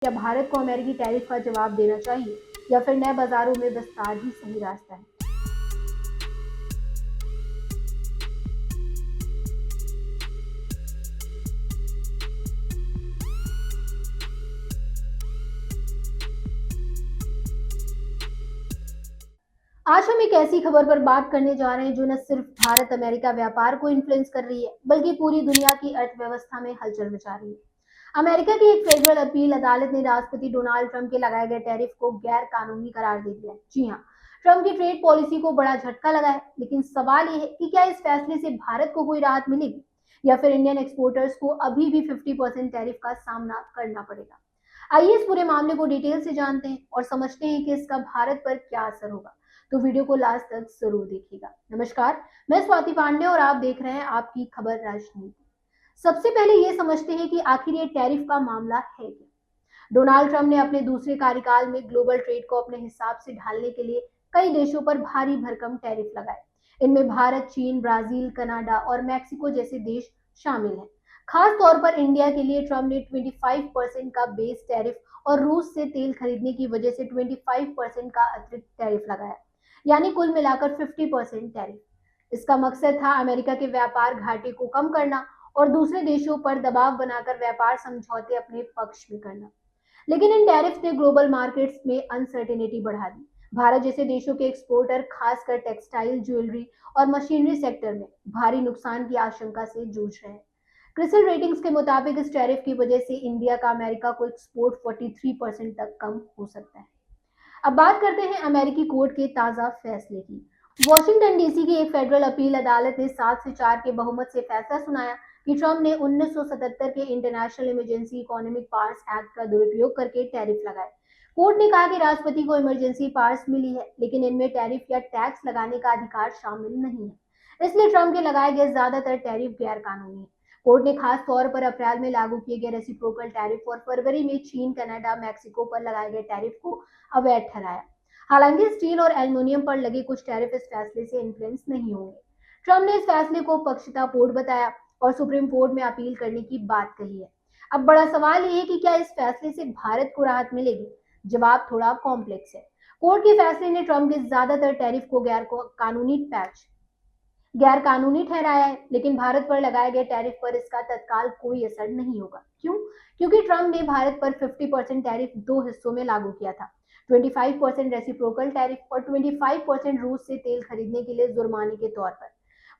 क्या भारत को अमेरिकी टैरिफ का जवाब देना चाहिए या फिर नए बाजारों में विस्तार ही सही रास्ता है? आज हम एक ऐसी खबर पर बात करने जा रहे हैं जो न सिर्फ भारत अमेरिका व्यापार को इन्फ्लुएंस कर रही है बल्कि पूरी दुनिया की अर्थव्यवस्था में हलचल मचा रही है। अमेरिका की एक फेडरल अपील अदालत ने राष्ट्रपति डोनाल्ड ट्रंप के लगाए गए टैरिफ को गैर कानूनी करार दे दिया है। जी हाँ, ट्रंप की ट्रेड पॉलिसी को बड़ा झटका लगा है, लेकिन सवाल यह है कि क्या इस फैसले से भारत को कोई राहत मिलेगी या फिर इंडियन एक्सपोर्टर्स को अभी भी 50% टैरिफ का सामना करना पड़ेगा। आइए इस पूरे मामले को डिटेल से जानते हैं और समझते हैं कि इसका भारत पर क्या असर होगा। तो वीडियो को लास्ट तक जरूर देखिएगा। नमस्कार, मैं स्वाति पांडे और आप देख रहे हैं आपकी खबर राजनीति। सबसे पहले ये समझते हैं कि आखिर ये टैरिफ का मामला है क्या। डोनाल्ड ट्रंप ने अपने दूसरे कार्यकाल में ग्लोबल ट्रेड को अपने हिसाब से ढालने के लिए कई देशों पर भारी भरकम टैरिफ लगाए। इनमें भारत, चीन, ब्राजील, कनाडा और मैक्सिको जैसे देश शामिल हैं। खास तौर पर इंडिया के लिए ट्रंप ने 25% का बेस टैरिफ और रूस से तेल खरीदने की वजह से 25% का अतिरिक्त टैरिफ लगाया, यानी कुल मिलाकर 50% टैरिफ। इसका मकसद था अमेरिका के व्यापार घाटे को कम करना और दूसरे देशों पर दबाव बनाकर व्यापार समझौते अपने पक्ष में करना। लेकिन इन टैरिफ ने ग्लोबल मार्केट्स में अनसर्टेनिटी बढ़ा दी। भारत जैसे देशों के एक्सपोर्टर खासकर टेक्सटाइल, ज्वेलरी और मशीनरी सेक्टर में भारी नुकसान की आशंका से जूझ रहे हैं। क्रिसिल रेटिंग्स के मुताबिक इस टैरिफ की वजह से इंडिया का अमेरिका को एक्सपोर्ट 43% तक कम हो सकता है। अब बात करते हैं अमेरिकी कोर्ट के ताजा फैसले की। वॉशिंगटन डीसी की एक फेडरल अपील अदालत ने 7 से 4 के बहुमत से फैसला सुनाया कि ट्रंप ने 1977 के international emergency economic powers act का दुरुपयोग करके टैरिफ लगाए। कोर्ट ने कहा कि राष्ट्रपति को इमरजेंसी पावर्स मिली है, लेकिन इनमें टैरिफ या टैक्स लगाने का अधिकार शामिल नहीं है। इसलिए ट्रंप के लगाए गए ज्यादातर टैरिफ गैर कानूनी है। कोर्ट ने खास तौर पर अप्रैल में लागू किए गए रेसिप्रोकल टैरिफ और फरवरी में चीन, कनाडा, मैक्सिको पर लगाए गए टैरिफ को अवैध ठहराया। हालांकि स्टील और एल्युमिनियम पर लगे कुछ टैरिफ इस फैसले से इन्फ्लुएंस नहीं होंगे। ट्रंप ने इस फैसले को पक्षतापूर्ण बताया और सुप्रीम कोर्ट में अपील करने की बात कही है। अब बड़ा सवाल ये है कि क्या इस फैसले से भारत को राहत मिलेगी। जवाब थोड़ा कॉम्प्लेक्स है। कोर्ट के फैसले ने ट्रंप के ज्यादातर टैरिफ को गैर कानूनी ठहराया है, लेकिन भारत पर लगाए गए टैरिफ पर इसका तत्काल कोई असर नहीं होगा। क्यों? क्योंकि ट्रंप ने भारत पर 50% टैरिफ दो हिस्सों में लागू किया था। 25% रेसिप्रोकल टैरिफ और 25% रूस से तेल खरीदने के लिए जुर्माने के तौर पर।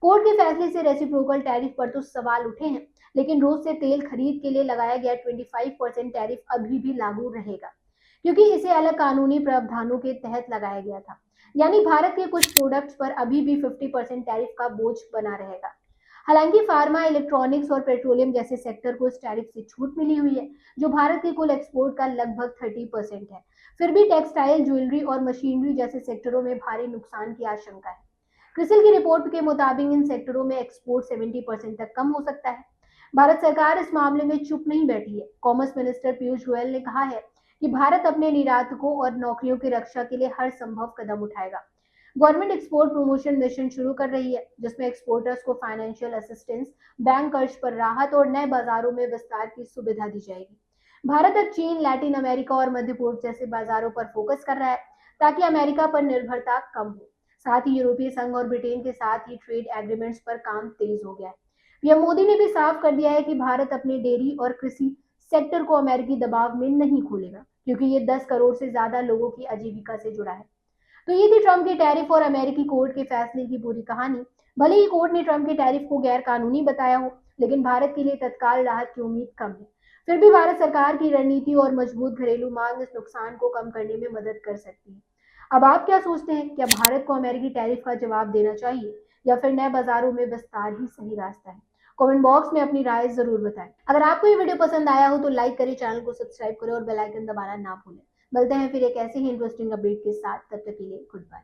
कोर्ट के फैसले से रेसिप्रोकल टैरिफ पर तो सवाल उठे हैं, लेकिन रूस से तेल खरीद के लिए लगाया गया 25% टैरिफ अभी भी लागू रहेगा, क्योंकि इसे अलग कानूनी प्रावधानों के तहत लगाया गया था। यानी भारत के कुछ प्रोडक्ट्स पर अभी भी 50% टैरिफ का बोझ बना रहेगा। हालांकि फार्मा, इलेक्ट्रॉनिक्स और पेट्रोलियम जैसे सेक्टर को इस टैरिफ से छूट मिली हुई है, जो भारत के कुल एक्सपोर्ट का लगभग 30% है। फिर भी टेक्सटाइल, ज्वेलरी और मशीनरी जैसे सेक्टरों में भारी नुकसान की आशंका है। क्रिसिल की रिपोर्ट के मुताबिक इन सेक्टरों में एक्सपोर्ट 70% तक कम हो सकता है। भारत सरकार इस मामले में चुप नहीं बैठी है। कॉमर्स मिनिस्टर पीयूष गोयल ने कहा है कि भारत अपने निर्यातकों और नौकरियों की रक्षा के लिए हर संभव कदम उठाएगा। गवर्नमेंट एक्सपोर्ट प्रमोशन मिशन शुरू कर रही है, जिसमें एक्सपोर्टर्स को फाइनेंशियल असिस्टेंस, बैंक कर्ज पर राहत और नए बाजारों में विस्तार की सुविधा दी जाएगी। भारत अब चीन, लैटिन अमेरिका और मध्य पूर्व जैसे बाजारों पर फोकस कर रहा है, ताकि अमेरिका पर निर्भरता कम हो। साथ ही यूरोपीय संघ और ब्रिटेन के साथ ही ट्रेड एग्रीमेंट्स पर काम तेज हो गया है। पीएम मोदी ने भी साफ कर दिया है कि भारत अपने डेयरी और कृषि सेक्टर को अमेरिकी दबाव में नहीं खोलेगा, क्योंकि ये 10 करोड़ से ज्यादा लोगों की आजीविका से जुड़ा है। तो ये थी ट्रंप के टैरिफ और अमेरिकी कोर्ट के फैसले की पूरी कहानी। भले ही कोर्ट ने ट्रंप के टैरिफ को गैर कानूनी बताया हो, लेकिन भारत के लिए तत्काल राहत की उम्मीद कम है। फिर भी भारत सरकार की रणनीति और मजबूत घरेलू मांग इस नुकसान को कम करने में मदद कर सकती है। अब आप क्या सोचते हैं? क्या भारत को अमेरिकी टैरिफ का जवाब देना चाहिए या फिर नए बाजारों में विस्तार ही सही रास्ता है? कमेंट बॉक्स में अपनी राय जरूर बताएं। अगर आपको ये वीडियो पसंद आया हो तो लाइक करें, चैनल को सब्सक्राइब करें और बेल आइकन दबाना ना भूलें। मिलते हैं फिर एक ऐसे ही इंटरेस्टिंग अपडेट के साथ। तब तक के लिए गुड बाय।